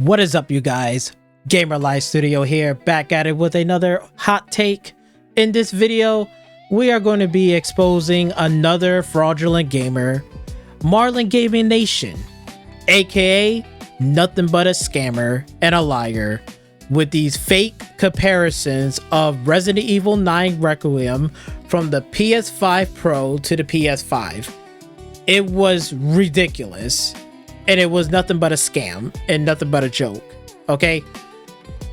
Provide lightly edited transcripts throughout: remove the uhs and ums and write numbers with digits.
What is up, you guys? Gamer Live Studio here, back at it with another hot take. In this video, we are going to be exposing another fraudulent gamer, Marlon Gaming Nation, aka nothing but a scammer and a liar, with these fake comparisons of Resident Evil 9 Requiem from the PS5 Pro to the PS5. It was ridiculous, and it was nothing but a scam and nothing but a joke, okay?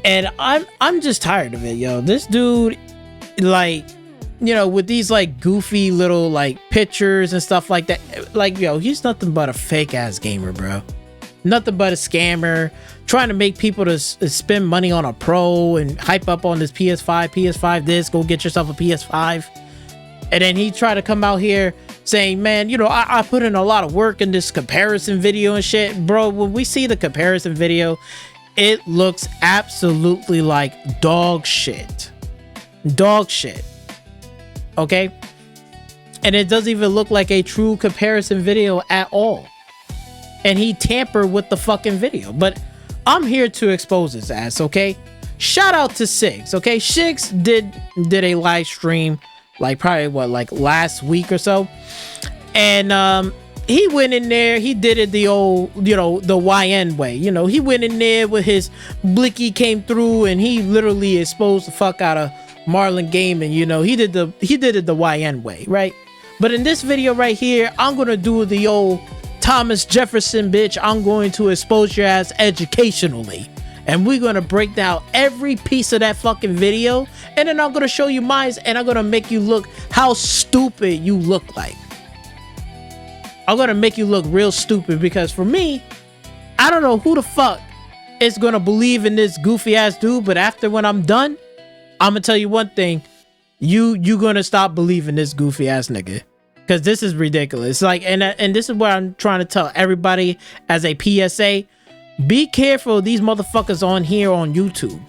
And I'm just tired of it, yo. This dude, like, you know, with these like goofy little like pictures and stuff like that, like, yo, he's nothing but a fake ass gamer, bro. Nothing but a scammer, trying to make people to spend money on a Pro and hype up on this PS5 this, go get yourself a PS5. And then he tried to come out here saying, man, you know, I put in a lot of work in this comparison video and shit. Bro, when we see the comparison video, it looks absolutely like dog shit. Dog shit. Okay? And it doesn't even look like a true comparison video at all. And he tampered with the fucking video. But I'm here to expose his ass, okay? Shout out to Six, okay? Six did a live stream, like probably what, like last week or so. And he went in there, he did it the old, you know, the YN way. You know, he went in there with his blicky came through and he literally exposed the fuck out of Marlon Gaming. You know, he did it the YN way, right? But in this video right here, I'm gonna do the old Thomas Jefferson, bitch. I'm going to expose your ass educationally, and we're gonna break down every piece of that fucking video, and then I'm gonna show you mine, and I'm gonna make you look how stupid you look like. I'm gonna make you look real stupid, because for me, I don't know who the fuck is gonna believe in this goofy ass dude, but after when I'm done, I'm gonna tell you one thing: you gonna stop believing this goofy ass nigga, because this is ridiculous. Like, and this is what I'm trying to tell everybody as a PSA: be careful of these motherfuckers on here on YouTube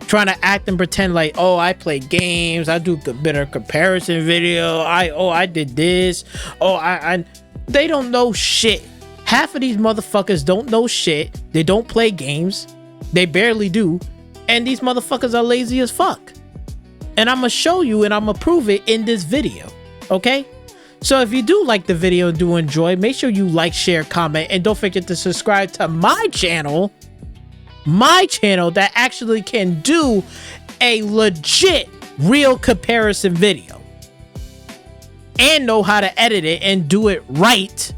trying to act and pretend like, oh, I play games, I do a better comparison video, I did this, they don't know shit. Half of these motherfuckers don't know shit. They don't play games. They barely do. And these motherfuckers are lazy as fuck. And I'm gonna show you and I'm gonna prove it in this video. Okay? So if you do like the video and do enjoy, make sure you like, share, comment, and don't forget to subscribe to my channel that actually can do a legit real comparison video and know how to edit it and do it right,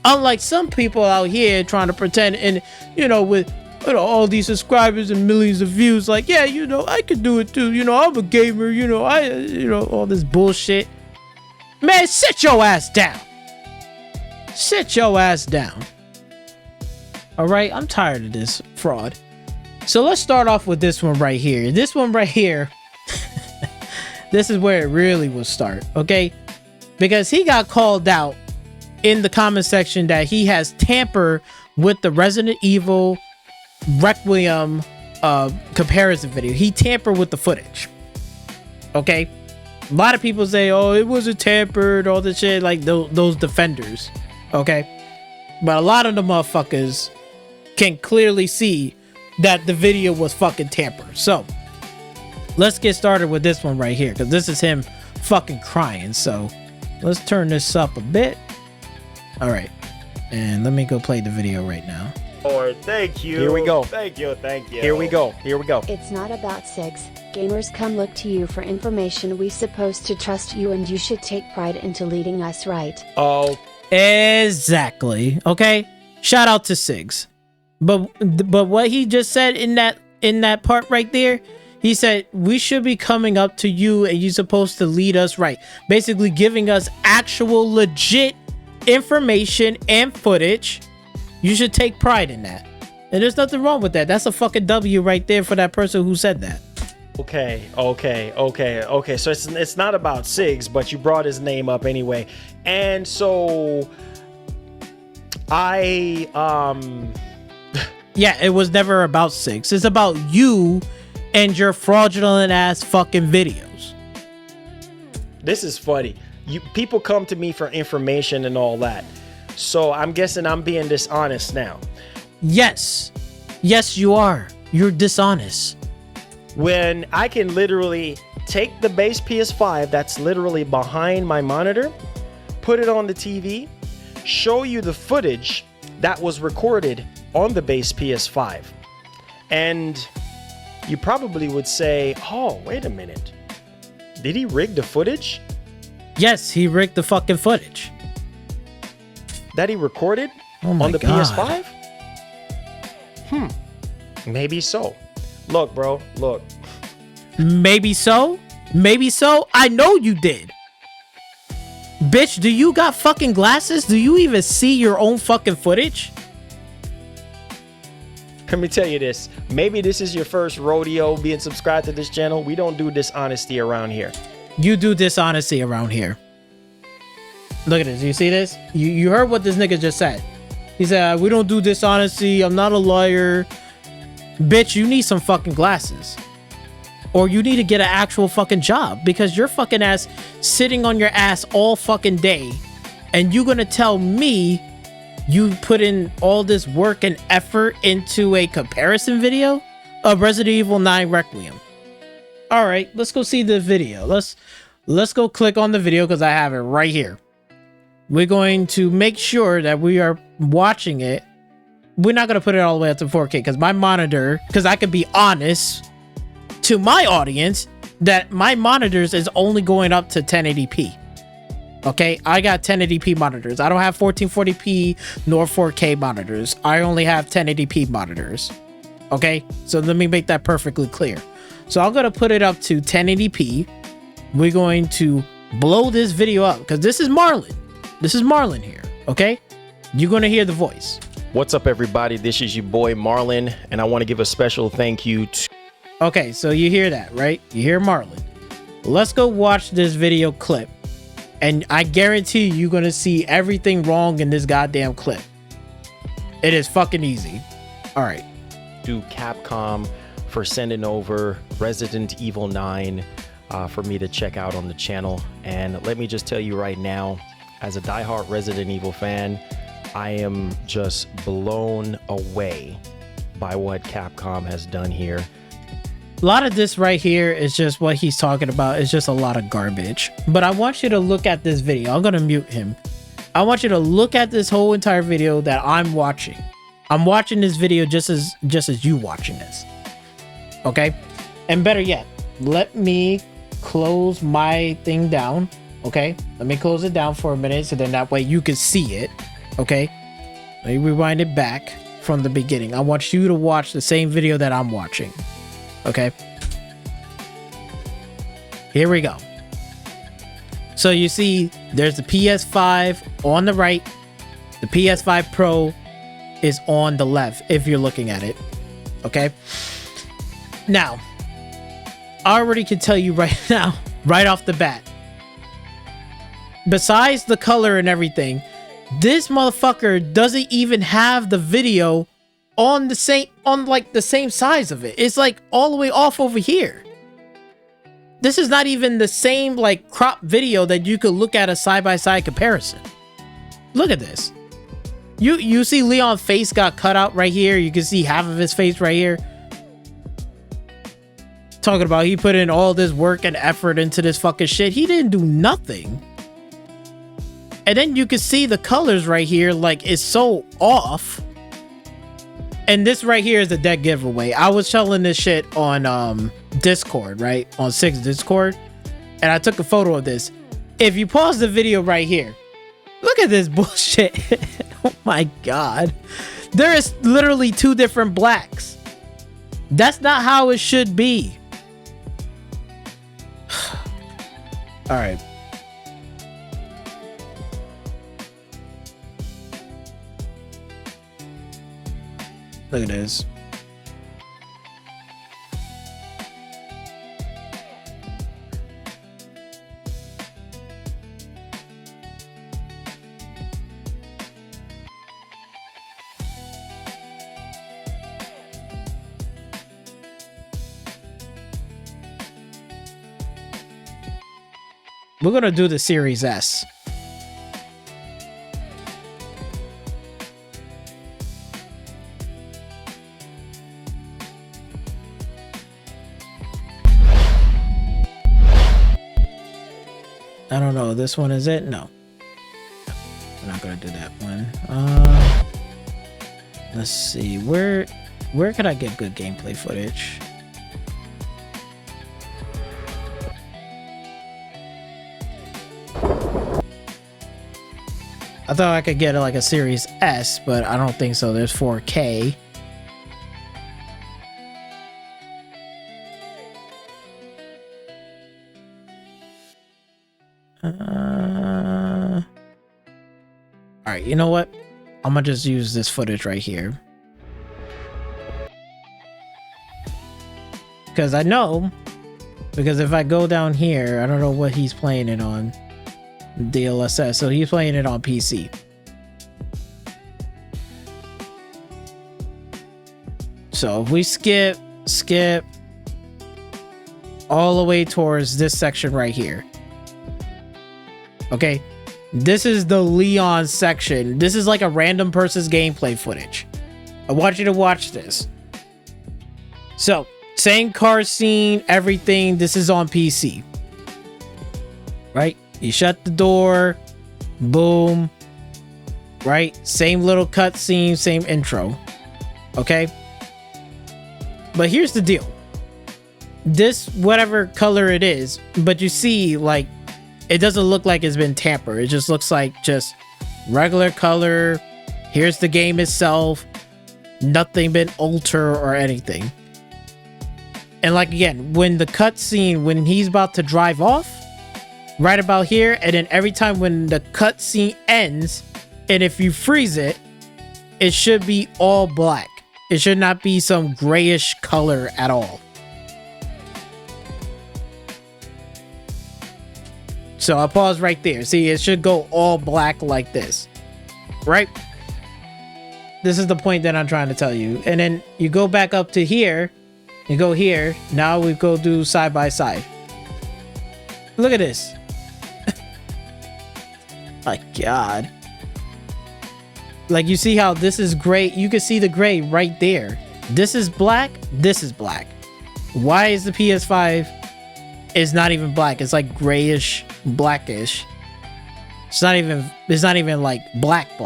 unlike some people out here trying to pretend, and you know, with, you know, all these subscribers and millions of views, like, yeah, you know, I could do it too, you know, I'm a gamer, you know, all this bullshit. Man, sit your ass down. Sit your ass down. All right, I'm tired of this fraud. So let's start off with this one right here. This one right here, this is where it really will start, okay? Because he got called out in the comment section that he has tampered with the Resident Evil Requiem comparison video. He tampered with the footage, okay? A lot of people say, oh, it wasn't tampered, all this shit, like those defenders, okay? But a lot of the motherfuckers can clearly see that the video was fucking tampered. So let's get started with this one right here, because this is him fucking crying. So let's turn this up a bit. All right, and let me go play the video right now. Lord, thank you. Here we go. Thank you. Here we go. It's not about sex. Gamers come look to you for information. We supposed to trust you, and you should take pride into leading us right. Oh, exactly. Okay. Shout out to Sigs. But what he just said in that part right there, he said we should be coming up to you and you're supposed to lead us right. Basically giving us actual legit information and footage. You should take pride in that. And there's nothing wrong with that. That's a fucking W right there for that person who said that. okay. So it's not about Sigs, but you brought his name up anyway. And so yeah, it was never about Six. It's about you and your fraudulent ass fucking videos. This is funny. People come to me for information and all that. So I'm guessing I'm being dishonest now. Yes. Yes, you are. You're dishonest. When I can literally take the base PS5 that's literally behind my monitor, put it on the TV, show you the footage that was recorded on the base PS5. And you probably would say, oh, wait a minute. Did he rig the footage? Yes, he rigged the fucking footage. That he recorded on the PS5? Maybe so. Look, bro, look. Maybe so? Maybe so? I know you did. Bitch, do you got fucking glasses? Do you even see your own fucking footage? Let me tell you this. Maybe this is your first rodeo being subscribed to this channel. We don't do dishonesty around here. You do dishonesty around here. Look at this. You see this? You heard what this nigga just said. He said, we don't do dishonesty. I'm not a liar. Bitch, you need some fucking glasses. Or you need to get an actual fucking job, because your fucking ass sitting on your ass all fucking day, and you gonna tell me you put in all this work and effort into a comparison video of Resident Evil 9 Requiem. All right, let's go see the video. Let's go click on the video, because I have it right here. We're going to make sure that we are watching it. We're not going to put it all the way up to 4K, because my monitor, because I can be honest to my audience that my monitors is only going up to 1080p. Okay, I got 1080p monitors. I don't have 1440p nor 4K monitors. I only have 1080p monitors. Okay, so let me make that perfectly clear. So I'm going to put it up to 1080p. We're going to blow this video up, because this is Marlon. This is Marlon here, okay? You're going to hear the voice. What's up, everybody? This is your boy Marlon, and I want to give a special thank you to... Okay, so you hear that, right? You hear Marlon. Let's go watch this video clip, and I guarantee you're going to see everything wrong in this goddamn clip. It is fucking easy. All right. To Capcom for sending over Resident Evil 9 for me to check out on the channel. And let me just tell you right now, as a diehard Resident Evil fan, I am just blown away by what Capcom has done here. A lot of this right here is just what he's talking about. It's just a lot of garbage. But I want you to look at this video. I'm going to mute him. I want you to look at this whole entire video that I'm watching. I'm watching this video just as you watching this. Okay? And better yet, let me close my thing down. Okay? Let me close it down for a minute, so then that way you can see it. Okay? Let me rewind it back from the beginning. I want you to watch the same video that I'm watching. Okay? Here we go. So you see there's the PS5 on the right. The PS5 Pro is on the left if you're looking at it. Okay? Now, I already can tell you right now, right off the bat, besides the color and everything, this motherfucker doesn't even have the video on the same size of it. It's like all the way off over here. This is not even the same like crop video that you could look at a side-by-side comparison. Look at this. You see Leon's face got cut out right here. You can see half of his face right here. Talking about he put in all this work and effort into this fucking shit. He didn't do nothing. And then you can see the colors right here, like it's so off. And this right here is a dead giveaway. I was telling this shit on Discord, right? On Six Discord. And I took a photo of this. If you pause the video right here, look at this bullshit. Oh my God. There is literally two different blacks. That's not how it should be. All right. Look at this. We're gonna do the Series S. I don't know. This one is it? No. We're not gonna do that one. Let's see. Where could I get good gameplay footage? I thought I could get like a Series S, but I don't think so. There's 4K. Alright, you know what? I'm gonna just use this footage right here. Because I know, because if I go down here, I don't know what he's playing it on. DLSS, so he's playing it on PC. So if we skip all the way towards this section right here. Okay, this is the Leon section. This is like a random person's gameplay footage. I want you to watch this. So same car scene, everything. This is on PC, right? You shut the door, boom, right? Same little cutscene, same intro, okay? But here's the deal. This, whatever color it is, but you see, like, it doesn't look like it's been tampered. It just looks like just regular color. Here's the game itself. Nothing been altered or anything. And like, again, when the cutscene, when he's about to drive off, right about here, and then every time when the cutscene ends, and if you freeze it, it should be all black. It should not be some grayish color at all. So I'll pause right there. See, it should go all black like this, right? This is the point that I'm trying to tell you. And then you go back up to here, you go here. Now we go do side by side. Look at this. My God. Like, you see how this is gray? You can see the gray right there. This is black. This is black. Why is the PS5 is not even black? It's like grayish, blackish. It's not even like black. Oh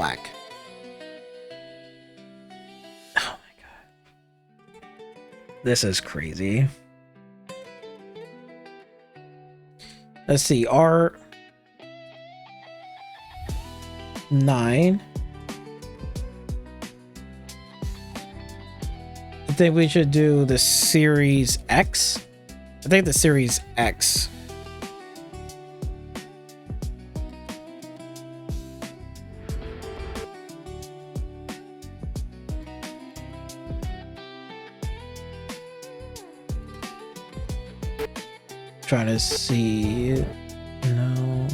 my God. This is crazy. Let's see. R9. I think we should do the Series X. I think the Series X. Trying to see. No.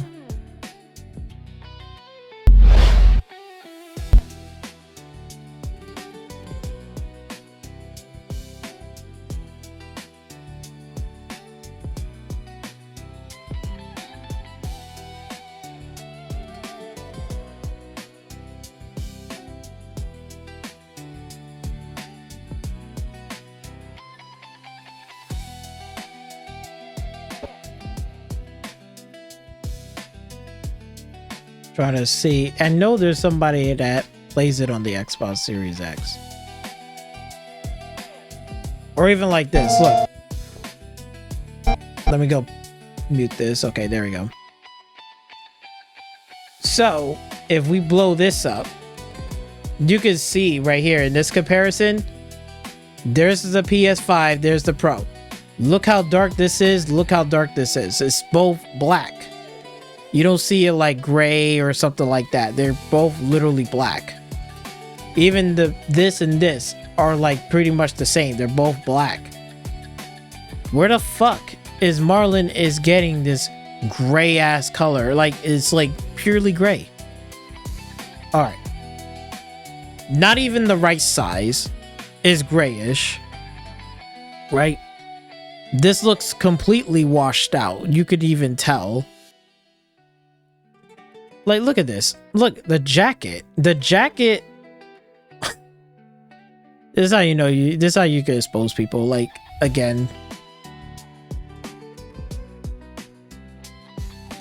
Trying to see. I know there's somebody that plays it on the Xbox Series X. Or even like this. Look. Let me go mute this. Okay, there we go. So, if we blow this up, you can see right here in this comparison, there's the PS5, there's the Pro. Look how dark this is. Look how dark this is. It's both black. You don't see it like gray or something like that. They're both literally black. Even this and this are like pretty much the same. They're both black. Where the fuck is Marlon is getting this gray ass color? Like, it's like purely gray. All right. Not even the right size is grayish, right? This looks completely washed out. You could even tell. Like, look at this. Look, the jacket. The jacket. This is how you know this is how you can expose people. Like, again.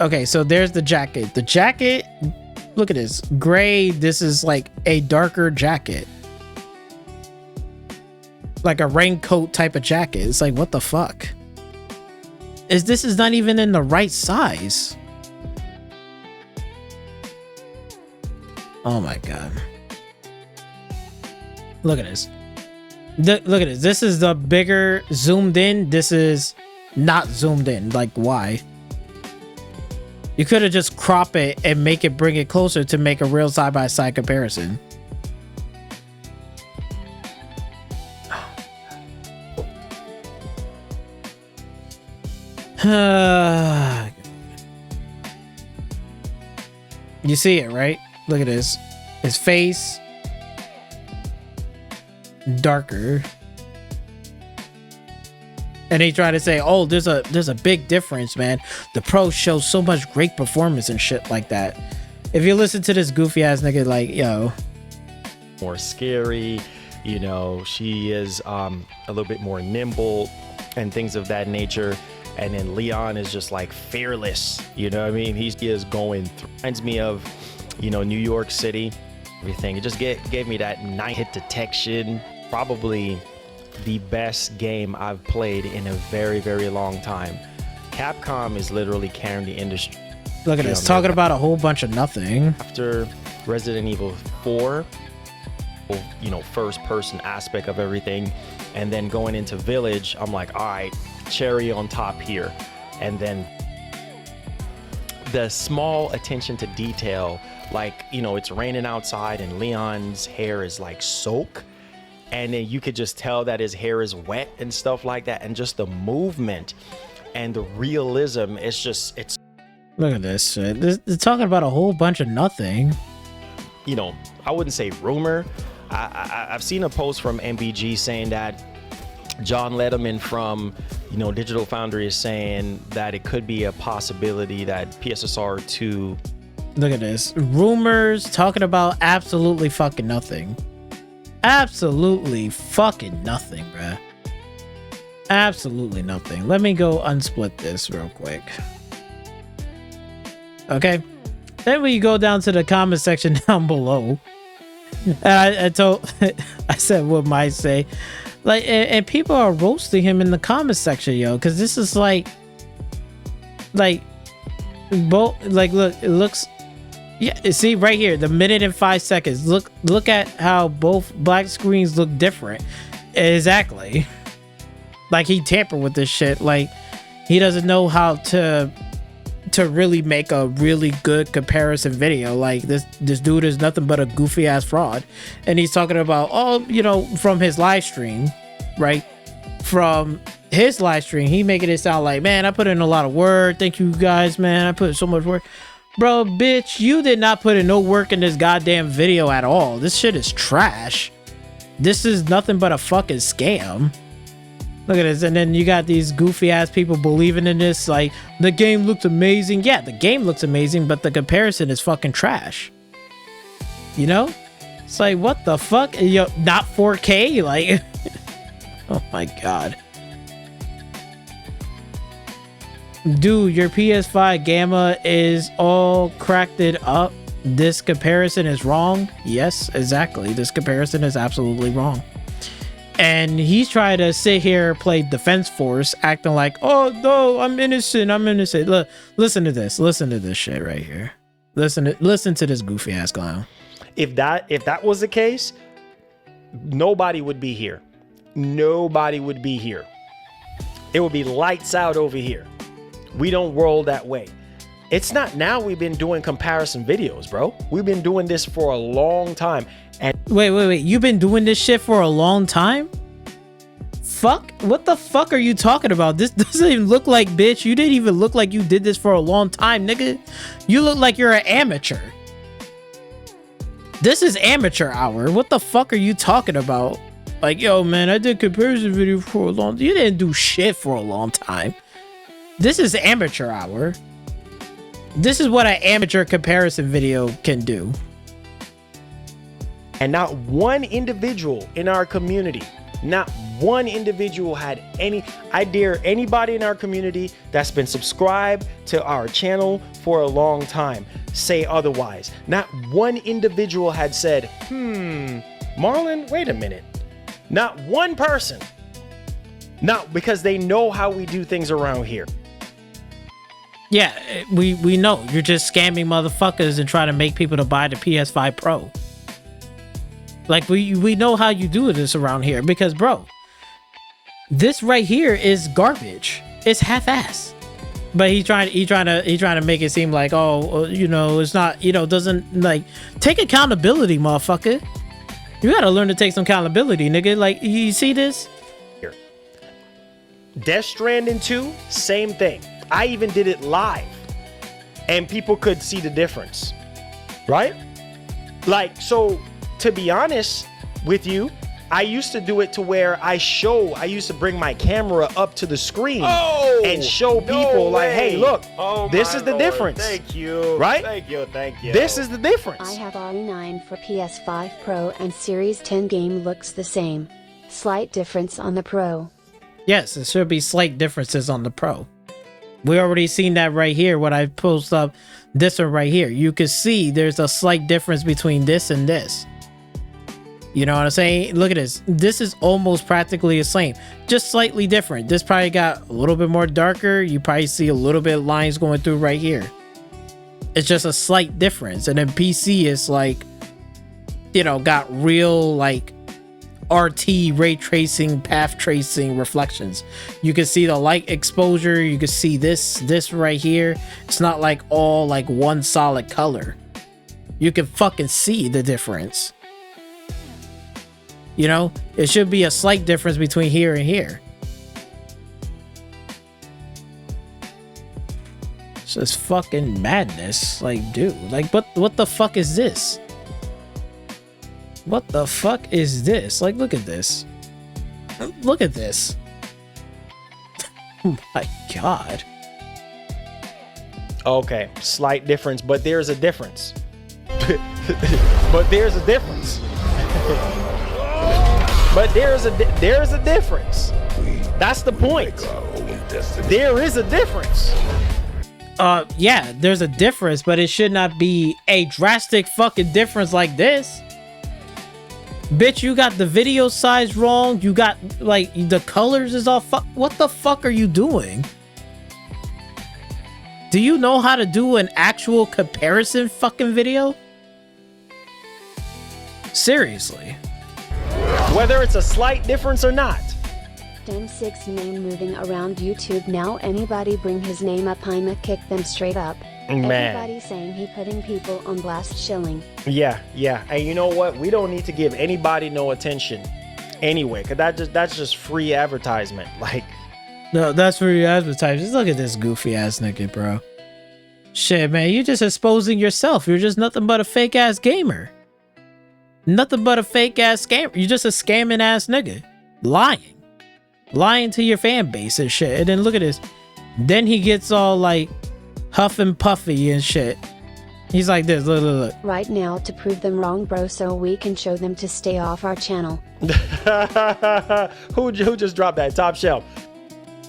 Okay, so there's the jacket. The jacket, look at this. Gray, this is like a darker jacket. Like a raincoat type of jacket. It's like, what the fuck? This is not even in the right size. Oh my god. Look at this. Look at this. This is the bigger zoomed in. This is not zoomed in. Like, why? You could have just crop it and make it, bring it closer to make a real side-by-side comparison. You see it, right? Look at this. His face darker. And they try to say, oh, there's a big difference, man. The Pro shows so much great performance and shit like that. If you listen to this goofy ass nigga, like, yo, more scary, you know, she is a little bit more nimble and things of that nature. And then Leon is just like fearless, you know what I mean? He is going through. Reminds me of, you know, New York City, everything. It just gave me that night hit detection. Probably the best game I've played in a very, very long time. Capcom is literally carrying the industry. Look at this, talking about a whole bunch of nothing. After Resident Evil 4, you know, first person aspect of everything, and then going into Village, I'm like, all right, cherry on top here. And then the small attention to detail, like, you know, it's raining outside and Leon's hair is like soak, and then you could just tell that his hair is wet and stuff like that, and just the movement and the realism, it's look at this shit. They're talking about a whole bunch of nothing. You know, I wouldn't say rumor. I've seen a post from MBG saying that John Letterman from, you know, Digital Foundry is saying that it could be a possibility that PSSR 2. Look at this. Rumors talking about absolutely fucking nothing. Absolutely fucking nothing, bruh. Absolutely nothing. Let me go unsplit this real quick. Okay. Then we go down to the comment section down below. I said what might say. Like, and people are roasting him in the comment section, yo, because this is like both, like, look, it looks, yeah, see right here, the minute and 5 seconds. Look at how both black screens look different. Exactly. Like, he tampered with this shit. Like, he doesn't know how to really make a really good comparison video. Like, this dude is nothing but a goofy ass fraud, and he's talking about, oh, you know, from his live stream, right? From his live stream, he making it sound like, man, I put in a lot of work, thank you guys, man, I put in so much work. Bro, bitch, you did not put in no work in this goddamn video at all. This shit is trash. This is nothing but a fucking scam. Look at this. And then you got these goofy ass people believing in this, like, the game looks amazing. Yeah, the game looks amazing, but the comparison is fucking trash. You know? It's like, what the fuck? Yo, not 4K? Like, oh my god. Dude, your PS5 Gamma is all cracked it up. This comparison is wrong. Yes, exactly. This comparison is absolutely wrong. And he's trying to sit here, play defense force, acting like, oh no, I'm innocent, I'm innocent. Look, listen to this shit right here. Listen to this goofy ass clown. If that was the case, nobody would be here. Nobody would be here. It would be lights out over here. We don't roll that way. It's not now. We've been doing comparison videos, bro. We've been doing this for a long time. And wait, you've been doing this shit for a long time? Fuck, what the fuck are you talking about? This doesn't even look like, bitch, you didn't even look like you did this for a long time, nigga. You look like you're an amateur. This is amateur hour. What the fuck are you talking about? Like, yo, man, I did comparison video for a long time. You didn't do shit for a long time. This is amateur hour. This is what an amateur comparison video can do. And not one individual in our community, Not one individual had any. I dare anybody in our community that's been subscribed to our channel for a long time say otherwise. Not one individual had said, Marlon, wait a minute. Not one person. Not because they know how we do things around here. Yeah, we know you're just scamming motherfuckers and trying to make people to buy the PS5 Pro. Like we know how you do this around here because, bro, this right here is garbage. It's half-ass. But he trying to make it seem like, oh, you know, it's not, you know, doesn't, like, take accountability, motherfucker. You gotta learn to take some accountability, nigga. Like, you see this? Here. Death Stranding 2, same thing. I even did it live and people could see the difference, right? Like, so to be honest with you, I used to do it to where I used to bring my camera up to the screen and show people like, hey, look, this is the difference. Thank you. Right? Thank you. This is the difference. I have RE9 for PS5 Pro and Series 10 game looks the same. Slight difference on the Pro. Yes, there should be slight differences on the Pro. We already seen that right here when I post up this one right here. You can see there's a slight difference between this and this. You know what I'm saying? Look at this. This is almost practically the same, just slightly different. This probably got a little bit more darker. You probably see a little bit of lines going through right here. It's just a slight difference. And then PC is like, you know, got real like RT ray tracing, path tracing reflections. You can see the light exposure. You can see this right here. It's not like all like one solid color. You can fucking see the difference. You know, it should be a slight difference between here and here. It's just fucking madness. Like, dude, like what the fuck is this? What the fuck is this? Like, look at this. Look at this. Oh my god. Okay, slight difference, but there's a difference. But there's a difference. But there's a difference. That's the point. There is a difference. Yeah, there's a difference, but it should not be a drastic fucking difference like this. Bitch, you got the video size wrong. You got like the colors is all what the fuck are you doing? Do you know how to do an actual comparison fucking video? Seriously. Whether it's a slight difference or not. Dem6 name moving around YouTube now. Anybody bring his name up, I'ma kick them straight up. Man. Everybody saying he putting people on blast, chilling. Yeah. And you know what? We don't need to give anybody no attention anyway, because that's just free advertisement. Like, no, that's free advertising. Look at this goofy ass nigga, bro. Shit, man, you're just exposing yourself. You're just nothing but a fake ass gamer. Nothing but a fake ass scammer. You're just a scamming ass nigga. Lying to your fan base and shit. And then look at this. Then he gets all like huff and puffy and shit. He's like this. Look. Right now to prove them wrong, bro, so we can show them to stay off our channel. Who just dropped that top shelf?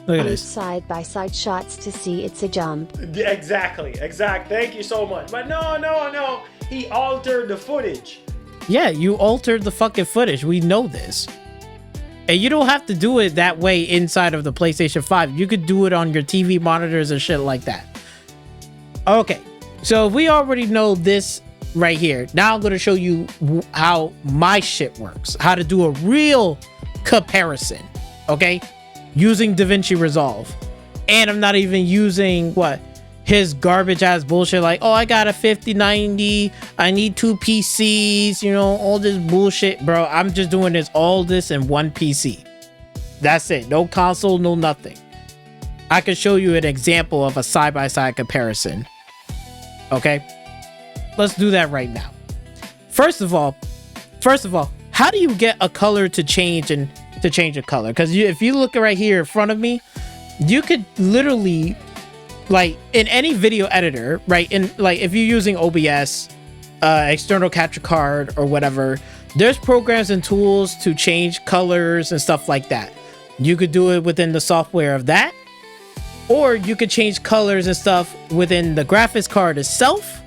Look at this. Side by side shots to see it's a jump. Exactly. Thank you so much. But no. He altered the footage. Yeah, you altered the fucking footage. We know this. And you don't have to do it that way inside of the PlayStation 5. You could do it on your TV monitors and shit like that. Okay, so we already know this right here. Now I'm going to show you how my shit works. How to do a real comparison. Okay? Using DaVinci Resolve. And I'm not even using, his garbage ass bullshit like, oh, I got a 5090, I need 2 PCs, you know, all this bullshit. Bro, I'm just doing all this in one PC. That's it. No console, no nothing. I can show you an example of a side-by-side comparison. Okay? Let's do that right now. First of all, how do you get a color to change a color? Because if you look right here in front of me, you could literally, like, in any video editor, right, in like if you're using OBS, external capture card or whatever, There's programs and tools to change colors and stuff like that. You could do it within the software of that, or you could change colors and stuff within the graphics card itself,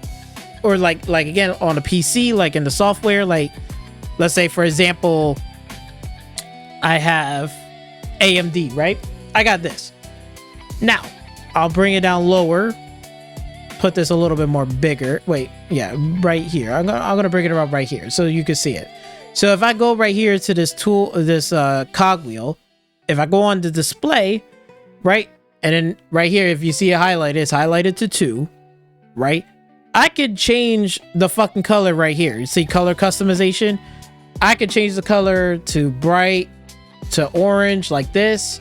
or like again on a PC, like in the software. Like, let's say for example, I have AMD, right? I got this. Now, I'll bring it down lower, put this a little bit more bigger. Wait, yeah, right here. I'm gonna bring it around right here so you can see it. So if I go right here to this tool, this cogwheel, if I go on the display, right, and then right here, if you see it highlighted, it's highlighted to 2, right? I could change the fucking color right here. You see color customization? I could change the color to bright, to orange, like this.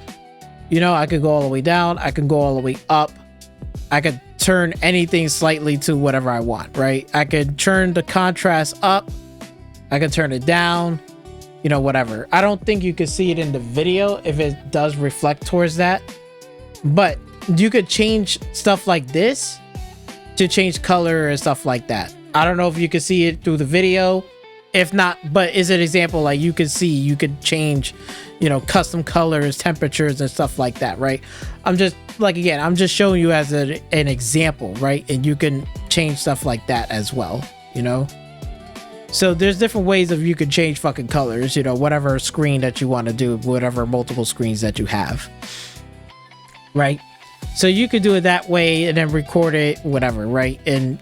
You know, I could go all the way down. I can go all the way up. I could turn anything slightly to whatever I want, right? I could turn the contrast up. I could turn it down, you know, whatever. I don't think you could see it in the video if it does reflect towards that, but you could change stuff like this to change color and stuff like that. I don't know if you could see it through the video. If not, but is an example, like you could see, you could change, you know, custom colors, temperatures and stuff like that, right? I'm just like, again, I'm just showing you as an example, right? And you can change stuff like that as well, you know? So there's different ways of you can change fucking colors, you know, whatever screen that you want to do, whatever multiple screens that you have, right? So you could do it that way and then record it, whatever, right? And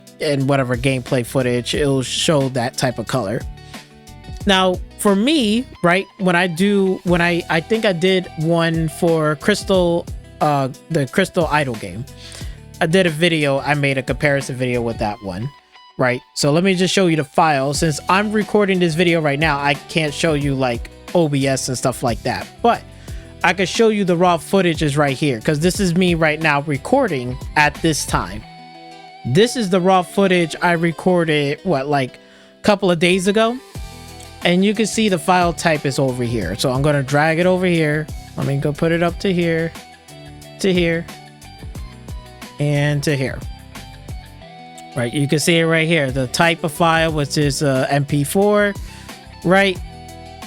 whatever gameplay footage, it'll show that type of color. Now, for me, right, I think I did one for Crystal, the Crystal Idol game. I did a video, I made a comparison video with that one, right? So let me just show you the file. Since I'm recording this video right now, I can't show you like OBS and stuff like that, but I could show you the raw footage is right here, because this is me right now recording at this time. This is the raw footage I recorded, what, like a couple of days ago? And you can see the file type is over here. So I'm going to drag it over here. Let me go put it up to here, and to here. Right, you can see it right here. The type of file, which is MP4, right?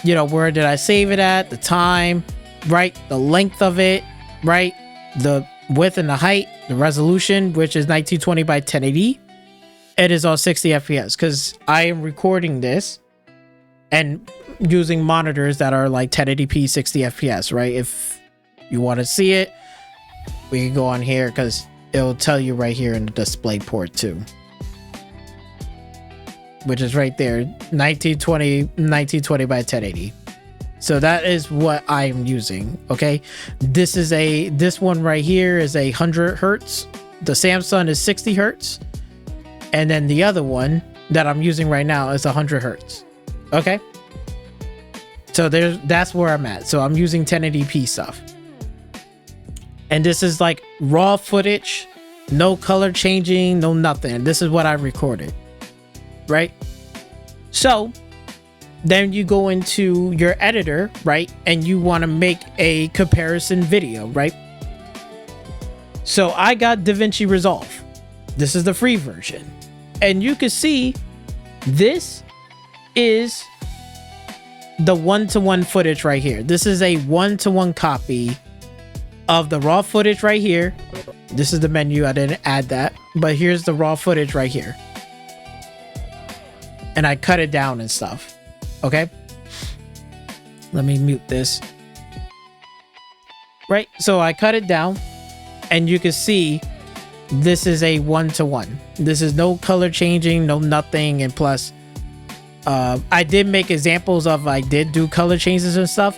You know, where did I save it at? The time, right? The length of it, right? The width and the height, the resolution, which is 1920 by 1080. It is on 60 FPS because I am recording this and using monitors that are like 1080p 60 FPS, right? If you want to see it, we can go on here because it'll tell you right here in the display port too, which is right there, 1920 by 1080. So that is what I'm using. Okay, this one right here is 100 hertz. The Samsung is 60 hertz, and then the other one that I'm using right now is 100 hertz. Okay, so that's where I'm at. So I'm using 1080p stuff, and this is like raw footage, no color changing, no nothing. This is what I recorded, right? So then you go into your editor, right? And you want to make a comparison video, right? So I got DaVinci Resolve. This is the free version. And you can see this is the one-to-one footage right here. This is a one-to-one copy of the raw footage right here. This is the menu. I didn't add that, but here's the raw footage right here. And I cut it down and stuff. Okay, let me mute this. Right, so I cut it down and you can see this is a one-to-one. This is no color changing, no nothing. And plus I did make examples of, I did do color changes and stuff,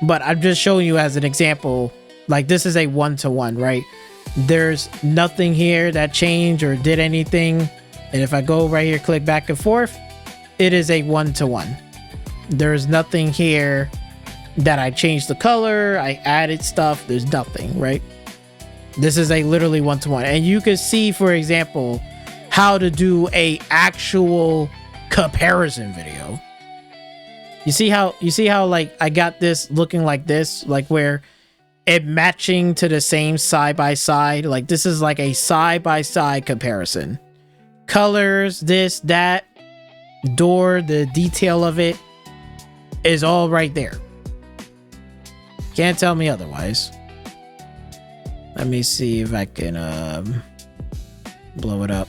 but I'm just showing you as an example. Like, this is a one-to-one, right? There's nothing here that changed or did anything. And if I go right here, click back and forth, it is a one-to-one. There's nothing here that I changed the color, I added stuff. There's nothing, right? This is a literally one-to-one. And you can see, for example, how to do a actual comparison video. You see how like I got this looking like this, like where it matching to the same side by side. Like, this is like a side by side comparison. Colors, this, that, door, the detail of it, is all right there. Can't tell me otherwise. Let me see if I can blow it up.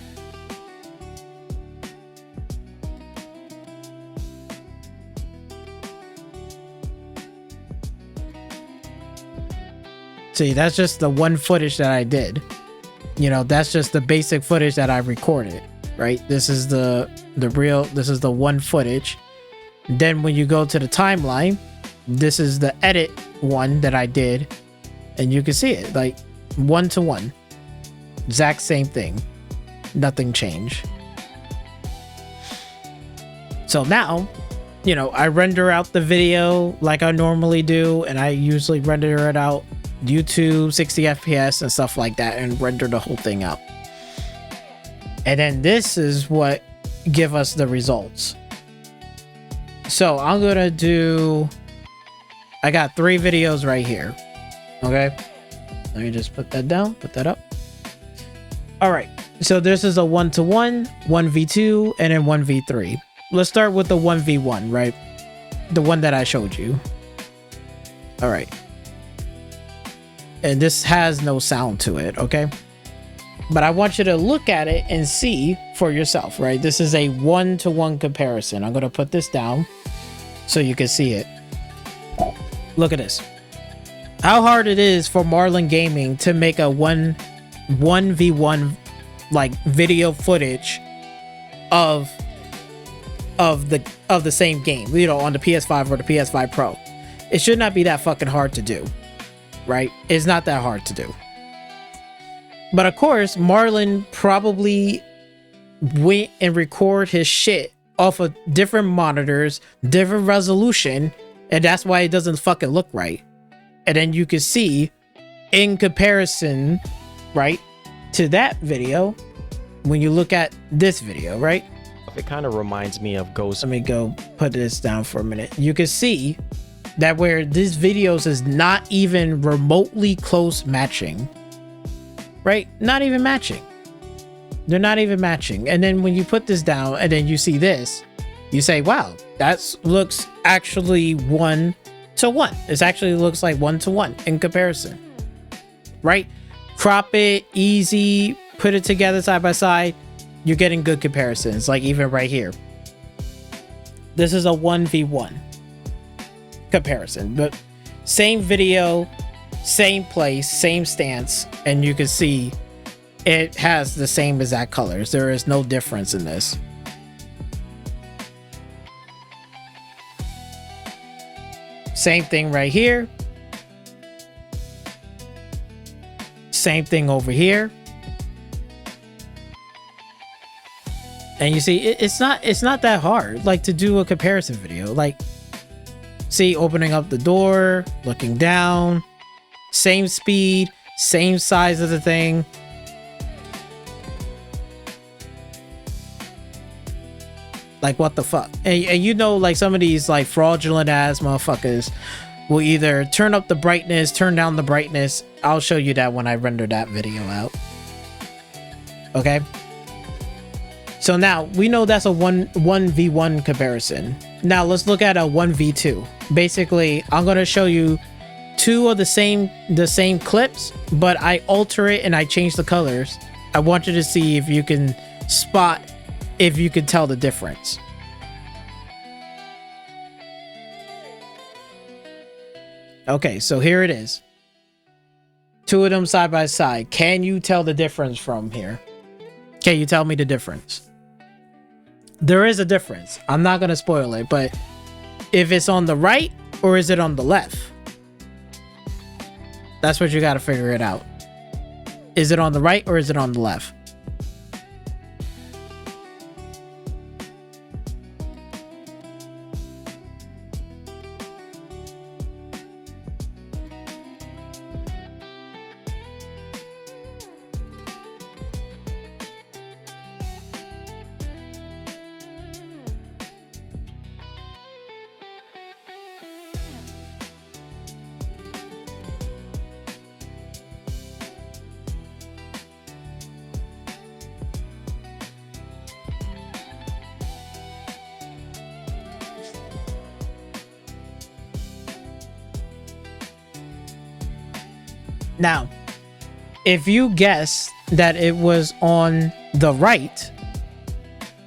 See, that's just the one footage that I did. You know, that's just the basic footage that I recorded, right? This is the this is the one footage. Then when you go to the timeline, this is the edit one that I did, and you can see it like 1-to-1, exact same thing, nothing changed. So now, you know, I render out the video like I normally do, and I usually render it out YouTube 60 FPS and stuff like that, and render the whole thing out. And then this is what give us the results. So I'm gonna do, I got 3 videos right here. Okay, let me just put that down, put that up. All right, so this is a 1-to-1, 1v2, and then 1v3. Let's start with the 1v1, right? The one that I showed you. All right. And this has no sound to it, okay? But I want you to look at it and see for yourself, right? This is a 1-to-1 comparison. I'm gonna put this down so you can see it. Look at this. How hard it is for Marlon Gaming to make a 1v1 like video footage of the same game, you know, on the PS5 or the PS5 Pro. It should not be that fucking hard to do. Right? It's not that hard to do. But of course, Marlon probably went and record his shit off of different monitors, different resolution, and that's why it doesn't fucking look right. And then you can see in comparison, right, to that video, when you look at this video, right? It kind of reminds me of Ghost. Let me go put this down for a minute. You can see that where these videos is not even remotely close matching, right? Not even matching. They're not even matching. And then when you put this down and then you see this, you say, wow, that looks actually 1-to-1. It actually looks like 1-to-1 in comparison, right? Crop it, easy, put it together side by side. You're getting good comparisons, like even right here. This is a 1v1 comparison, but same video, same place, same stance, and you can see it has the same exact colors. There is no difference in this. Same thing right here. Same thing over here. And you see, it's not that hard, like, to do a comparison video. Like, see, opening up the door, looking down, same speed, same size of the thing. Like, what the fuck? And you know, like, some of these, like, fraudulent ass motherfuckers will either turn up the brightness, turn down the brightness. I'll show you that when I render that video out. Okay? So now we know that's a 1v1 comparison. Now let's look at a 1v2. Basically, I'm going to show you 2 of the same clips, but I alter it and I change the colors. I want you to see if you can spot, if you can tell the difference. Okay, so here it is. 2 of them side by side. Can you tell the difference from here? Can you tell me the difference? There is a difference. I'm not going to spoil it, but if it's on the right or is it on the left? That's what you got to figure it out. Is it on the right or is it on the left? Now, if you guess that it was on the right,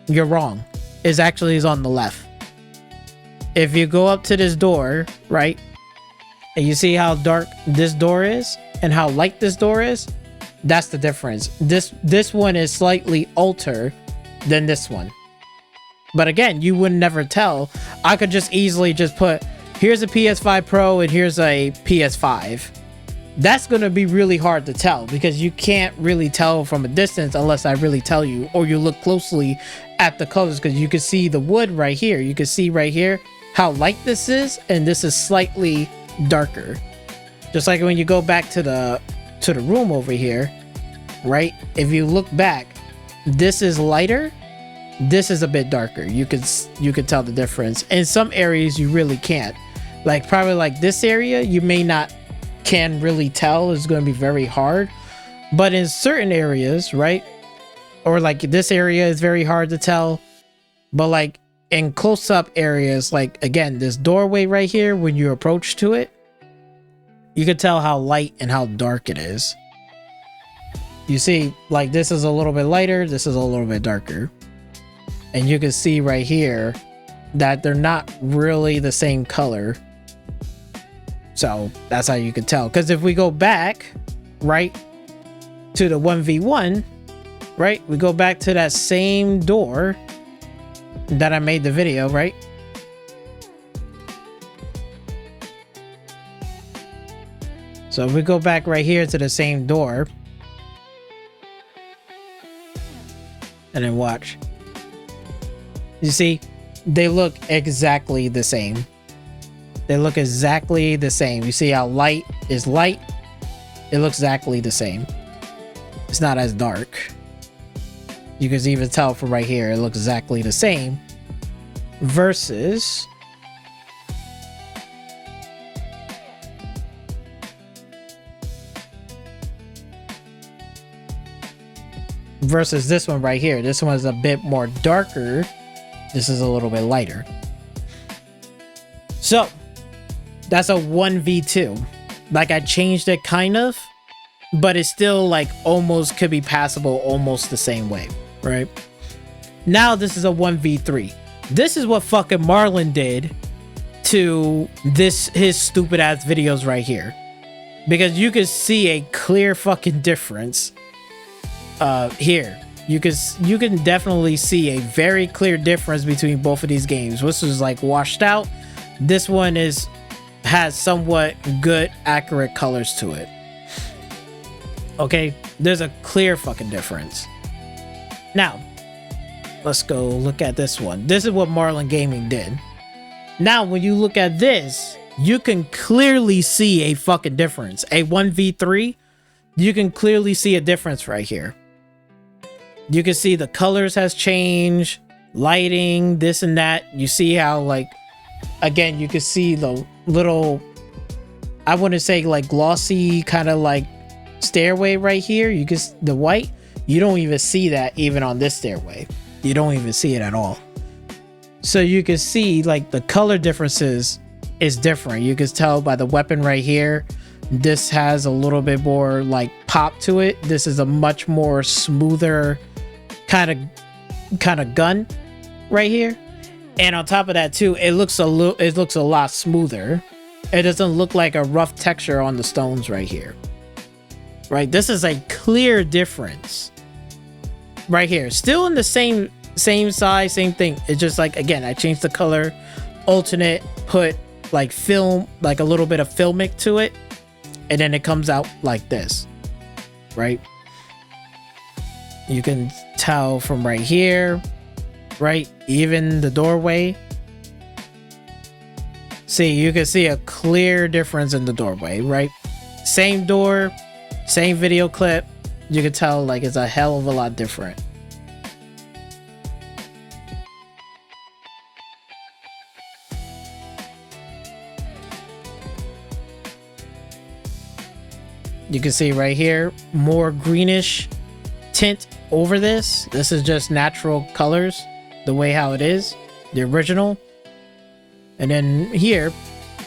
you're wrong. It actually is on the left. If you go up to this door, right, and you see how dark this door is and how light this door is, that's the difference. This one is slightly altered than this one. But again, you would never tell. I could just easily just put, here's a PS5 Pro and here's a PS5. That's going to be really hard to tell because you can't really tell from a distance unless I really tell you, or you look closely at the colors, because you can see the wood right here. You can see right here how light this is, and this is slightly darker. Just like when you go back to the room over here, right? If you look back, this is lighter, this is a bit darker. You could tell the difference. In some areas you really can't. Like probably like this area, you may not can really tell. It's going to be very hard. But in certain areas, right? Or like this area is very hard to tell. But like in close-up areas, like again, this doorway right here, when you approach to it, you can tell how light and how dark it is. You see, like this is a little bit lighter, this is a little bit darker. And you can see right here that they're not really the same color. So that's how you can tell. Because if we go back, right, to the 1v1, right, we go back to that same door that I made the video, right? So if we go back right here to the same door, and then watch. You see, they look exactly the same. They look exactly the same. You see how light is light? It looks exactly the same. It's not as dark. You can even tell from right here, it looks exactly the same. Versus this one right here. This one is a bit more darker. This is a little bit lighter. So that's a 1v2. Like I changed it kind of, but it's still like almost could be passable almost the same way, right? Now this is a 1v3. This is what fucking Marlon did to his stupid ass videos right here. Because you can see a clear fucking difference here. You can definitely see a very clear difference between both of these games. This was like washed out. This one has somewhat good accurate colors to it. Okay, there's a clear fucking difference. Now let's go look at this one. This is what Marlon Gaming did. Now when you look at this, you can clearly see a fucking difference. A 1v3, you can clearly see a difference right here. You can see the colors has changed, lighting, this and that. You see how, like, again, you can see the little, I wouldn't say like glossy kind of like stairway right here. You can, the white, you don't even see that even on this stairway. You don't even see it at all. So you can see like the color differences is different. You can tell by the weapon right here. This has a little bit more like pop to it. This is a much more smoother kind of gun right here. And on top of that too, it looks a lot smoother. It doesn't look like a rough texture on the stones right here. Right? This is a clear difference right here. Still in the same size, same thing. It's just like, again, I changed the color, alternate, put like film, like a little bit of filmic to it, and then it comes out like this, right? You can tell from right here, right? Even the doorway. See, you can see a clear difference in the doorway, right? Same door, same video clip. You can tell like it's a hell of a lot different. You can see right here, more greenish tint over this. This is just natural colors, the way how it is, the original. And then here,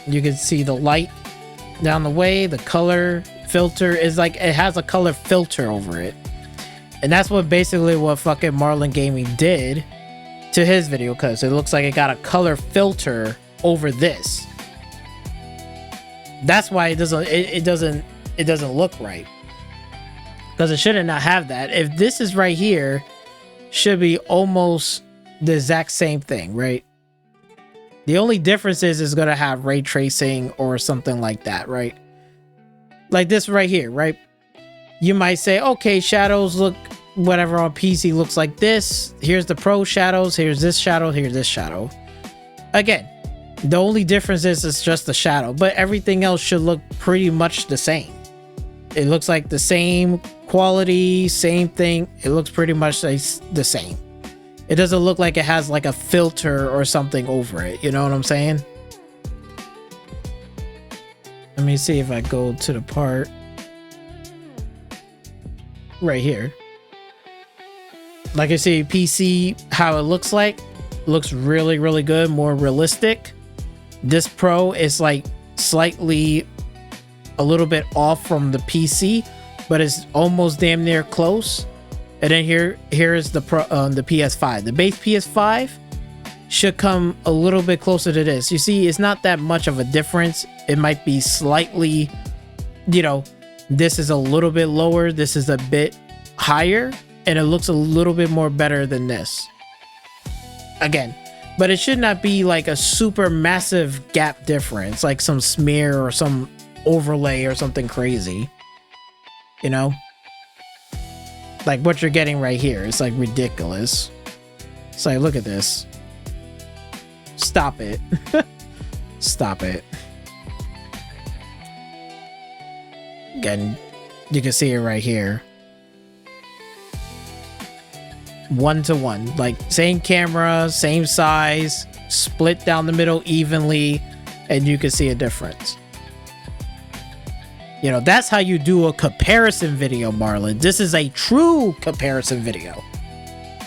you can see the light down the way, the color filter is like, it has a color filter over it. And that's what basically what fucking Marlon Gaming did to his video, because it looks like it got a color filter over this. That's why it doesn't look right, because it shouldn't not have that. If this is right here, should be almost the exact same thing, right? The only difference is it's gonna have ray tracing or something like that, right? Like this right here, right? You might say, okay, shadows look whatever on PC looks like this. Here's the pro shadows. Here's this shadow. Here's this shadow. Again, the only difference is it's just the shadow, but everything else should look pretty much the same. It looks like the same quality, same thing. It looks pretty much the same. It doesn't look like it has like a filter or something over it. You know what I'm saying? Let me see if I go to the part right here. Like I see PC, how it looks like, looks really, really good, more realistic. This Pro is like slightly a little bit off from the PC, but it's almost damn near close. And then here is the Pro, the PS5. The base PS5 should come a little bit closer to this. You see, it's not that much of a difference. It might be slightly, you know, this is a little bit lower, this is a bit higher, and it looks a little bit more better than this. Again, but it should not be like a super massive gap difference, like some smear or some overlay or something crazy, you know, like what you're getting right here. It's like ridiculous. It's like, look at this. Stop it. Stop it. Again, you can see it right here. 1-to-1, like same camera, same size, split down the middle evenly, and you can see a difference. You know, that's how you do a comparison video, Marlon. This is a true comparison video,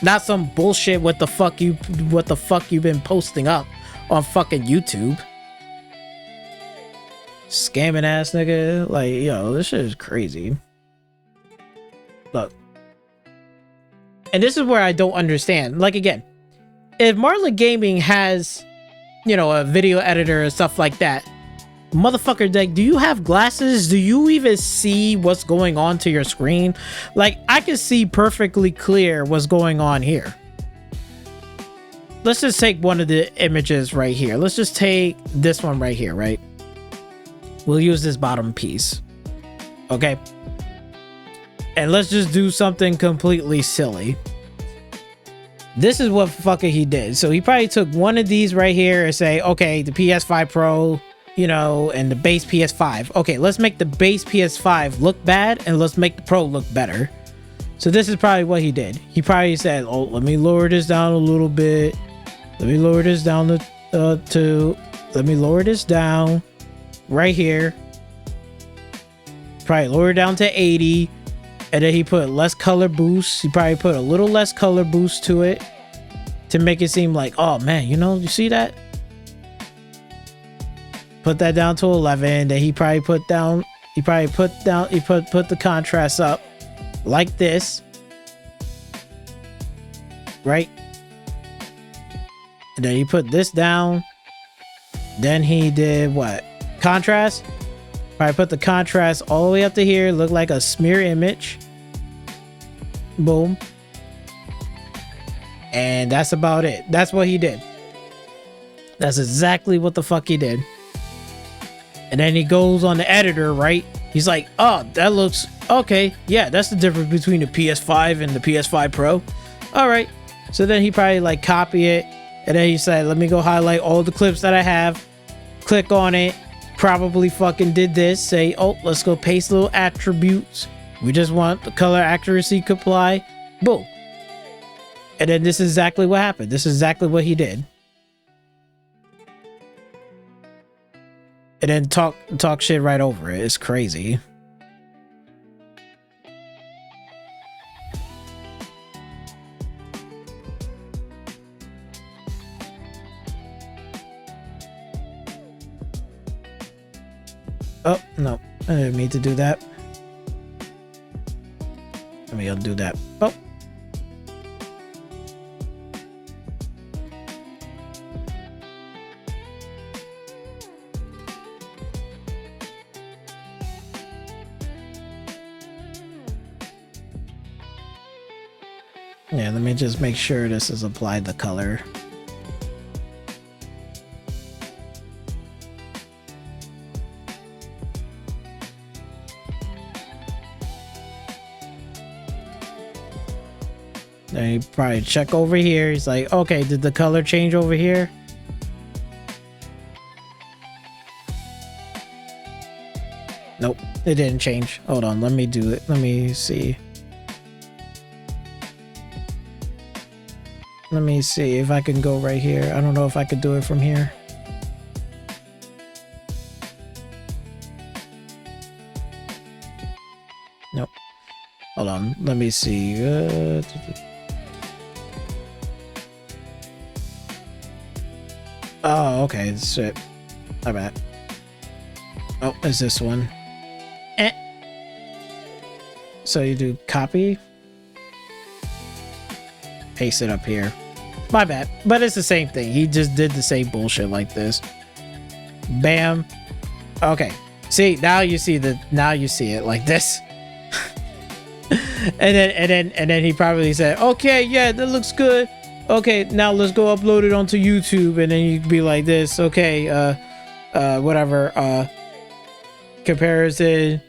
not some bullshit what the fuck you've been posting up on fucking YouTube. Scamming ass nigga. Like, yo, this shit is crazy. Look. And this is where I don't understand. Like, again, if Marlon Gaming has, you know, a video editor and stuff like that, motherfucker, like, do you have glasses? Do you even see what's going on to your screen? Like, I can see perfectly clear what's going on here. Let's just take one of the images right here. Let's just take this one right here, right? We'll use this bottom piece. Okay. And let's just do something completely silly. This is what fucking he did. So he probably took one of these right here and say, okay, the PS5 Pro, you know, and the base PS5. Okay, let's make the base PS5 look bad and let's make the Pro look better. So this is probably what he did. He probably said, oh, let me lower this down a little bit. Let me lower this down let me lower this down right here. Probably lower it down to 80. And then he put less color boost. He probably put a little less color boost to it to make it seem like, oh man, you know, you see that? Put that down to 11. Then he probably put the contrast up like this, right? And then he put this down. Then he did what? Contrast. Probably put the contrast all the way up to here. Look like a smear image. Boom. And that's about it. That's what he did. That's exactly what the fuck he did. And then he goes on the editor, right? He's like, oh, that looks okay. Yeah, that's the difference between the PS5 and the PS5 Pro. All right. So then he probably like copy it. And then he said, let me go highlight all the clips that I have. Click on it. Probably fucking did this. Say, oh, let's go paste little attributes. We just want the color accuracy to apply. Boom. And then this is exactly what happened. This is exactly what he did. And then talk shit right over it. It's crazy. Oh, no. I didn't mean to do that. Let me undo that. Oh. Yeah, let me just make sure this is applied the color. Then he probably check over here. He's like, okay, did the color change over here? Nope, it didn't change. Hold on, let me do it. Let me see. Let me see if I can go right here. I don't know if I could do it from here. Nope. Hold on. Let me see. Oh, okay. Shit. My bad. Oh, is this one? So you do copy. Paste it up here. My bad, but it's the same thing. He just did the same bullshit like this. Bam. Okay. See, now you see it like this. and then he probably said, okay, yeah, that looks good. Okay, now let's go upload it onto YouTube. And then you'd be like this. Okay, whatever. Comparison.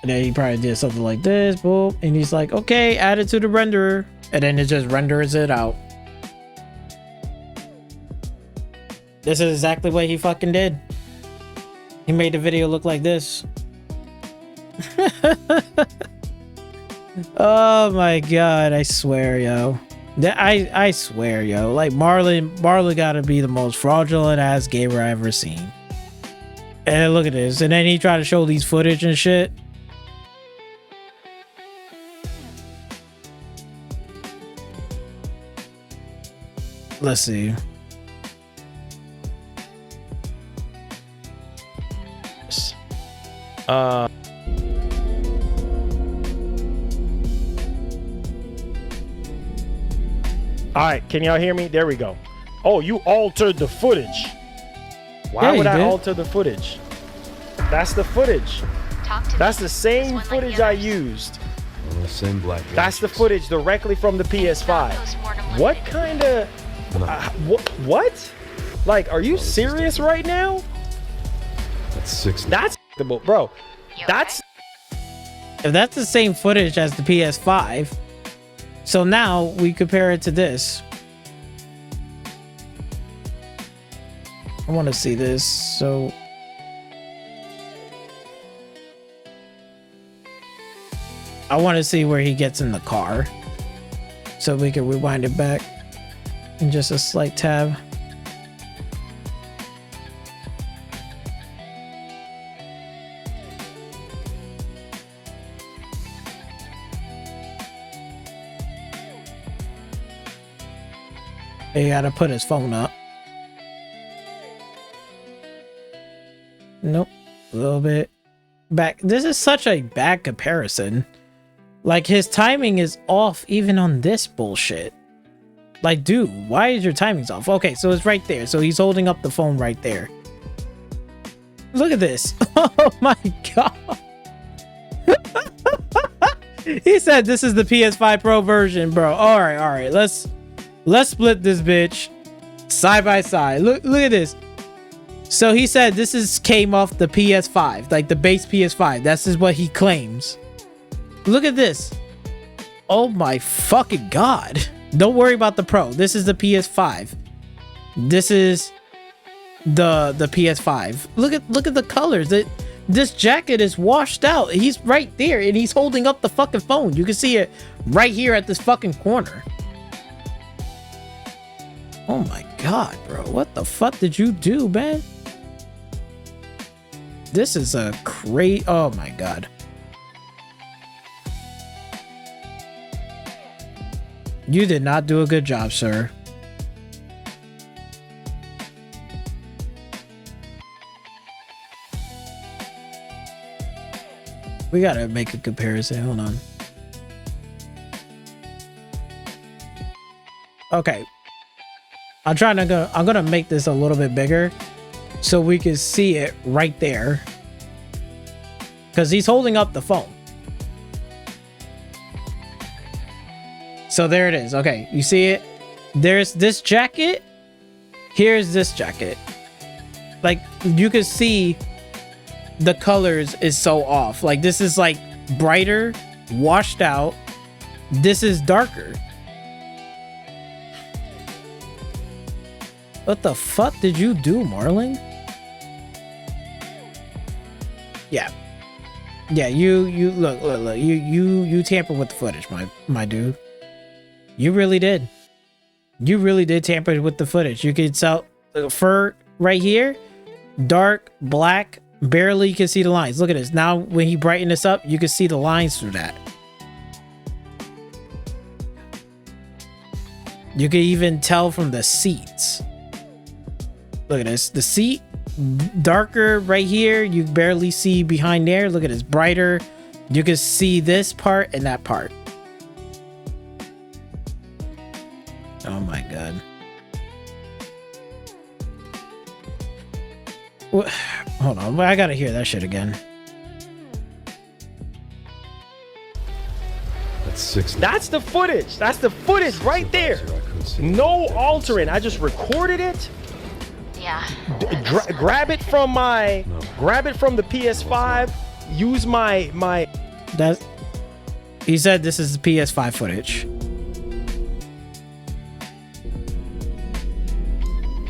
And then he probably did something like this, boom, and he's like, okay, add it to the renderer, and then it just renders it out. This is exactly what he fucking did. He made the video look like this. Oh my god, I swear, yo. I swear, yo. Like, Marlon gotta be the most fraudulent ass gamer I ever seen. And look at this. And then he tried to show these footage and shit. Let's see. All right, can y'all hear me? There we go. Oh, you altered the footage. Why would I alter the footage? That's the footage. That's the same footage I used. Same black. That's the footage directly from the PS5. What kind of... what? Like, are you serious right now? That's 60. That's bro. That's... If that's the same footage as the PS5, so now we compare it to this. I want to see this. So I want to see where he gets in the car, so we can rewind it back in just a slight tab. He gotta put his phone up. Nope. A little bit back. This is such a bad comparison. Like, his timing is off even on this bullshit. Like, dude, why is your timings off? Okay, so it's right there. So he's holding up the phone right there. Look at this. Oh my god. He said this is the PS5 Pro version, bro. All right. Let's split this bitch side by side. Look at this. So he said this came off the PS5, like the base PS5. This is what he claims. Look at this. Oh my fucking god. Don't worry about the Pro. This is the PS5. This is the PS5. Look at the colors. This jacket is washed out. He's right there and he's holding up the fucking phone. You can see it right here at this fucking corner. Oh my god, bro. What the fuck did you do, man? This is a crazy... Oh my god. You did not do a good job, sir. We gotta make a comparison. Hold on. Okay. I'm gonna make this a little bit bigger so we can see it right there. Because he's holding up the phone. So there it is. Okay, you see it? There's this jacket. Here's this jacket. Like, you can see the colors is so off. Like, this is like brighter, washed out. This is darker. What the fuck did you do, Marlon? Yeah. Yeah, you look, you tampered with the footage, my dude. You really did. You really did tamper with the footage. You could tell fur right here, dark, black, barely you can see the lines. Look at this. Now when he brightened this up, you can see the lines through that. You can even tell from the seats. Look at this. The seat, darker right here. You barely see behind there. Look at this. Brighter. You can see this part and that part. Oh my god. Hold on. I gotta hear that shit again. That's 60. That's the footage. That's the footage right there. No altering. I just recorded it. Yeah. Grab it from my. Grab it from the PS5. Use my. That. He said this is PS5 footage.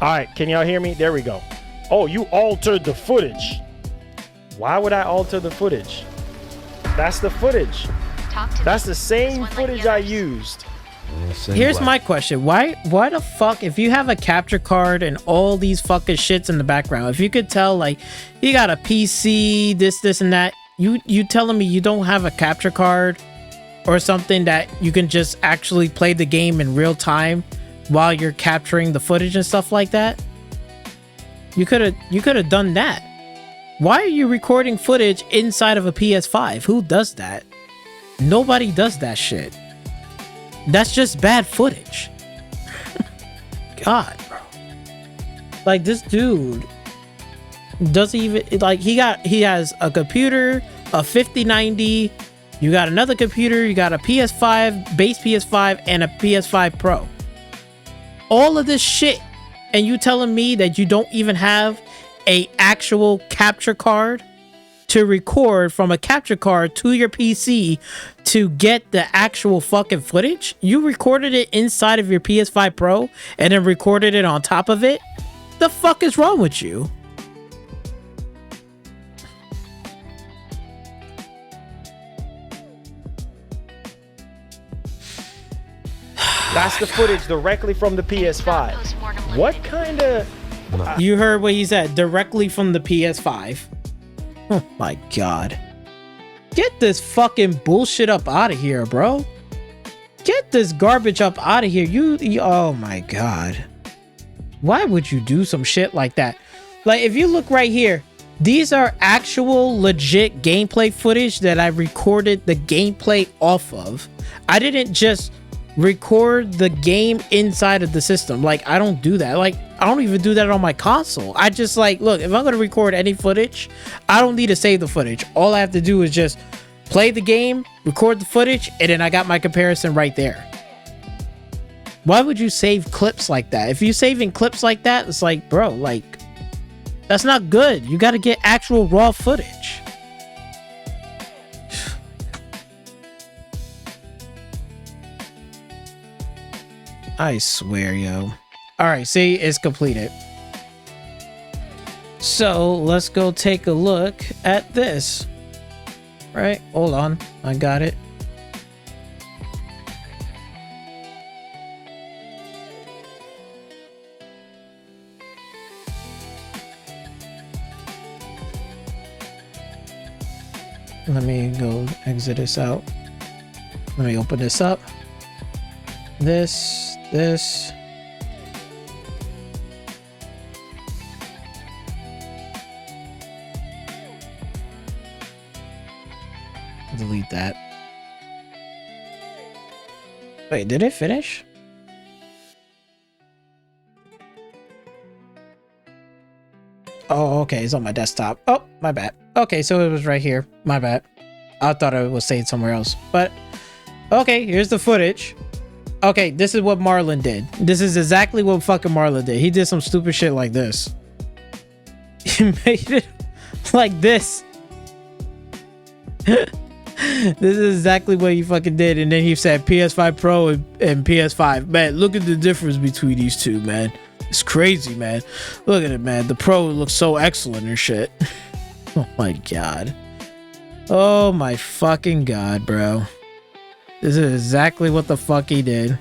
All right, can y'all hear me? There we go. Oh, you altered the footage. Why would I alter the footage? That's the footage. That's the same footage I used. Here's my question. Why the fuck, if you have a capture card and all these fucking shits in the background, if you could tell, like, you got a PC, this and that, you telling me you don't have a capture card or something that you can just actually play the game in real time while you're capturing the footage and stuff like that? You could have done that. Why are you recording footage inside of a PS5? Who does that? Nobody does that shit. That's just bad footage. God, bro. Like, this dude doesn't even, like, he has a computer, a 5090, you got another computer, you got a PS5, base PS5, and a PS5 Pro. All of this shit, and you telling me that you don't even have a actual capture card to record from a capture card to your PC to get the actual fucking footage? You recorded it inside of your PS5 Pro and then recorded it on top of it? The fuck is wrong with you? That's the footage directly from the PS5. What kind of... You heard what he said, directly from the PS5. Oh my god. Get this fucking bullshit up out of here, bro. Get this garbage up out of here. You oh my god. Why would you do some shit like that? Like, if you look right here, these are actual legit gameplay footage that I recorded the gameplay off of. I didn't just record the game inside of the system. Like, I don't do that. Like, I don't even do that on my console. I just, like, look, if I'm gonna record any footage, I don't need to save the footage. All I have to do is just play the game, record the footage, and then I got my comparison right there. Why would you save clips like that? If you're saving clips like that, it's like, bro, like, that's not good. You got to get actual raw footage. I swear, yo. All right, see, it's completed. So let's go take a look at this. Right, hold on, I got it. Let me go exit this out. Let me open this up. This. Delete that. Wait, did it finish? Oh, okay, it's on my desktop. Oh, my bad. Okay, so it was right here. My bad. I thought it was saved somewhere else. But, okay, here's the footage. Okay, this is what Marlon did. This is exactly what fucking Marlon did. He did some stupid shit like this. He made it like this. This is exactly what he fucking did. And then he said PS5 Pro and PS5. Man, look at the difference between these two, man. It's crazy, man. Look at it, man. The Pro looks so excellent and shit. Oh my god. Oh my fucking god, bro. This is exactly what the fuck he did.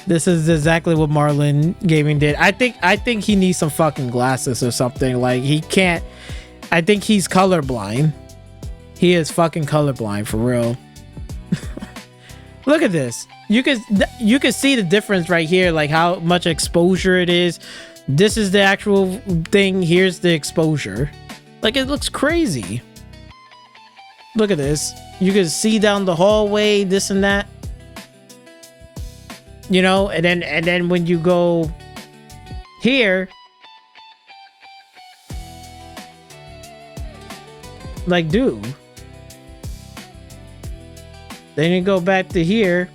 This is exactly what Marlon Gaming did. I think he needs some fucking glasses or something. Like, he can't. I think he's colorblind. He is fucking colorblind for real. Look at this. You can see the difference right here, like how much exposure it is. This is the actual thing. Here's the exposure. Like, it looks crazy. Look at this. You can see down the hallway, this and that. You know, and then when you go here, like, dude. Then you go back to here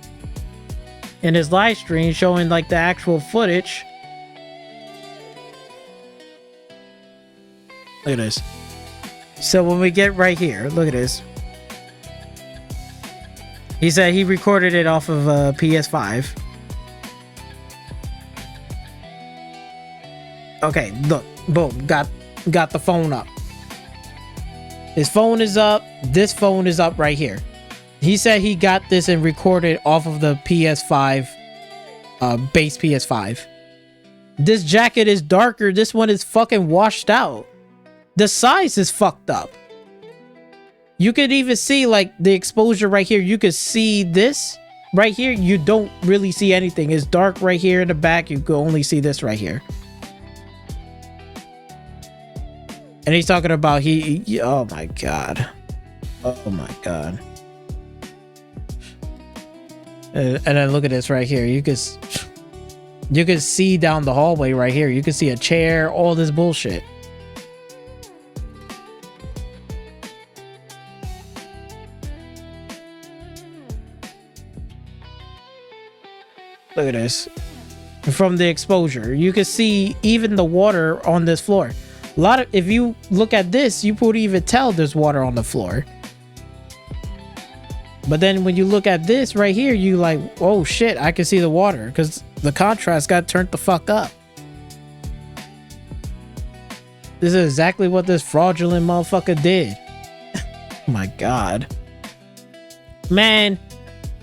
in his live stream showing like the actual footage. Look at this. So when we get right here, look at this. He said he recorded it off of a PS5. Okay, look, boom, got the phone up. His phone is up. This phone is up right here. He said he got this and recorded off of the PS5, base PS5. This jacket is darker. This one is fucking washed out. The size is fucked up. You could even see like the exposure right here. You could see this right here. You don't really see anything. It's dark right here in the back. You can only see this right here. And he's talking about he oh my god. Oh my god. And then look at this right here. You can see down the hallway right here. You can see a chair, all this bullshit. Look at this. From the exposure, you can see even the water on this floor. A lot of, if you look at this, you wouldn't even tell there's water on the floor. But then when you look at this right here, you like, oh shit, I can see the water because the contrast got turned the fuck up. This is exactly what this fraudulent motherfucker did. Oh my god. Man,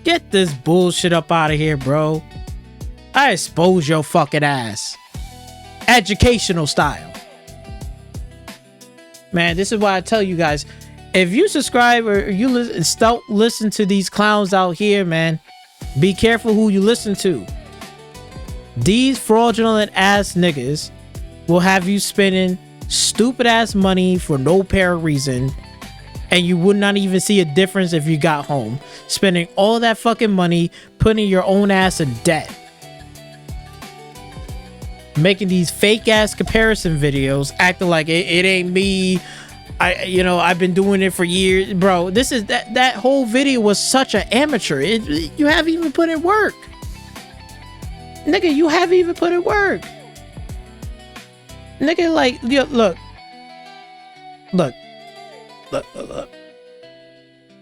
get this bullshit up out of here, bro. I expose your fucking ass. Educational style. Man, this is why I tell you guys, if you subscribe or you listen to these clowns out here, man, be careful who you listen to. These fraudulent ass niggas will have you spending stupid ass money for no apparent reason, and you would not even see a difference if you got home. Spending all that fucking money, putting your own ass in debt. Making these fake ass comparison videos, acting like it ain't me. I've been doing it for years, bro. This is that whole video was such an amateur. You haven't even put in work, nigga. You haven't even put in work, nigga. Like, look.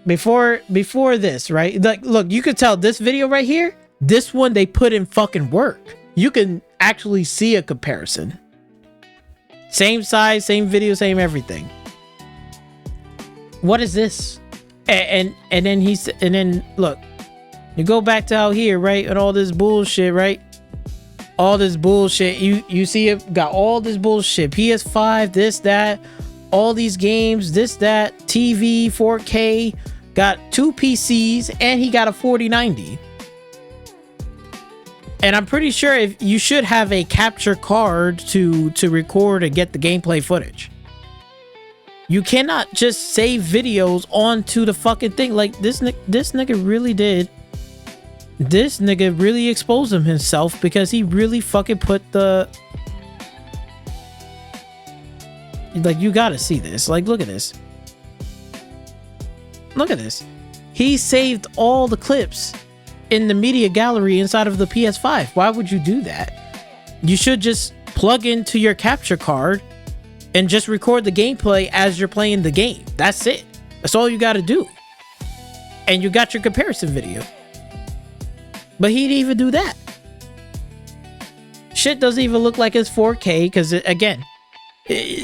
Before this, right? Like, look, you could tell this video right here. This one they put in fucking work. You can actually see a comparison. Same size, same video, same everything. What is this? And then look, you go back to out here, right? And all this bullshit, right? All this bullshit. You see it got all this bullshit. PS5, this, that, all these games, this, that, TV, 4K, got 2 PCs, and he got a 4090. And I'm pretty sure if you should have a capture card to record and get the gameplay footage. You cannot just save videos onto the fucking thing. Like this nigga really did. This nigga really exposed himself because he really fucking put the... Like, you gotta see this. Like, look at this. Look at this. He saved all the clips in the media gallery inside of the PS5. Why would you do that? You should just plug into your capture card and just record the gameplay as you're playing the game. That's it. That's all you gotta do. And you got your comparison video. But he didn't even do that. Shit doesn't even look like it's 4K because, again,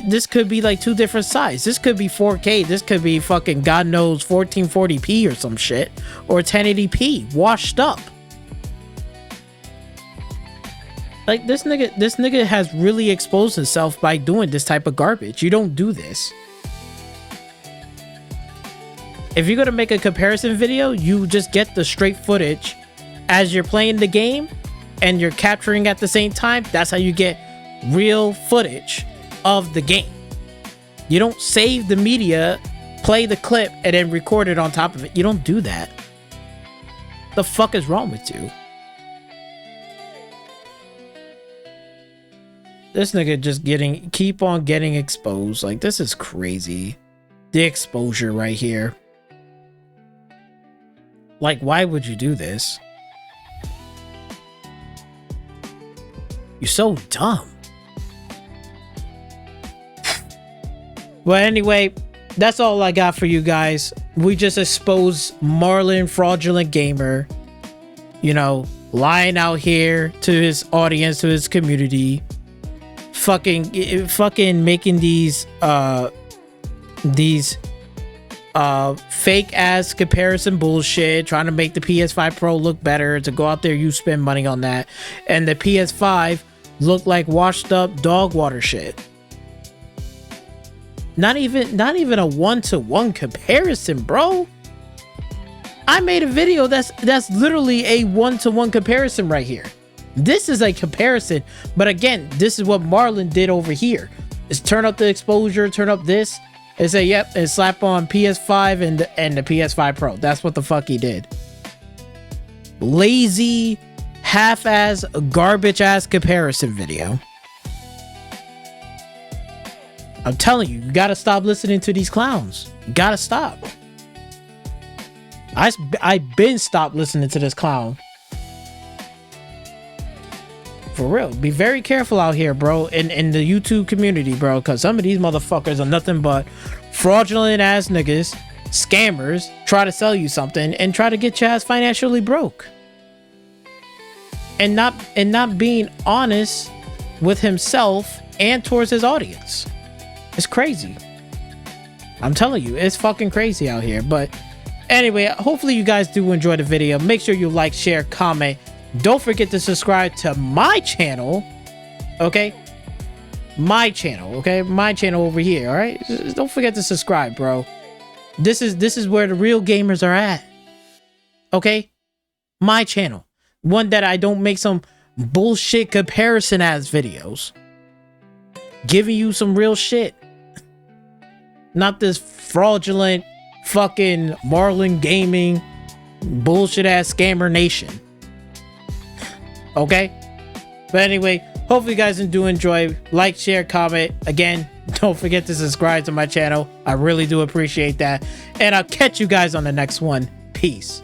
this could be like two different sizes. This could be 4K. This could be fucking God knows 1440p or some shit. Or 1080p. Washed up. Like, this nigga has really exposed himself by doing this type of garbage. You don't do this. If you're gonna make a comparison video, you just get the straight footage as you're playing the game and you're capturing at the same time. That's how you get real footage of the game. You don't save the media, play the clip, and then record it on top of it. You don't do that. The fuck is wrong with you? This nigga just keep on getting exposed. Like, this is crazy. The exposure right here. Like, why would you do this? You're so dumb. Well, anyway, that's all I got for you guys. We just exposed Marlon, fraudulent gamer. You know, lying out here to his audience, to his community. Fucking making these fake ass comparison bullshit, trying to make the PS5 Pro look better, to go out there, you spend money on that, and the PS5 look like washed up dog water shit. Not even a 1-to-1 comparison, bro. I made a video that's literally a 1-to-1 comparison right here. This is a comparison, but again, this is what Marlon did over here. Is turn up the exposure, turn up this, and say, yep, and slap on PS5 and the PS5 Pro. That's what the fuck he did. Lazy, half-ass, garbage-ass comparison video. I'm telling you, you gotta stop listening to these clowns. You gotta stop. I've been stopped listening to this clown. For real, be very careful out here, bro, in the YouTube community, bro, because some of these motherfuckers are nothing but fraudulent ass niggas, scammers, try to sell you something and try to get your ass financially broke, and not being honest with himself and towards his audience. It's crazy. I'm telling you, it's fucking crazy out here. But anyway, hopefully you guys do enjoy the video. Make sure you like, share, comment. Don't forget to subscribe to my channel, okay? My channel, okay? My channel over here, all right? Just don't forget to subscribe, bro. This is where the real gamers are at, okay? My channel. One that I don't make some bullshit comparison ass videos. Giving you some real shit. Not this fraudulent fucking Marlon Gaming bullshit ass scammer nation. Okay? But anyway, hopefully you guys do enjoy. Like, share, comment. Again, don't forget to subscribe to my channel. I really do appreciate that. And I'll catch you guys on the next one. Peace.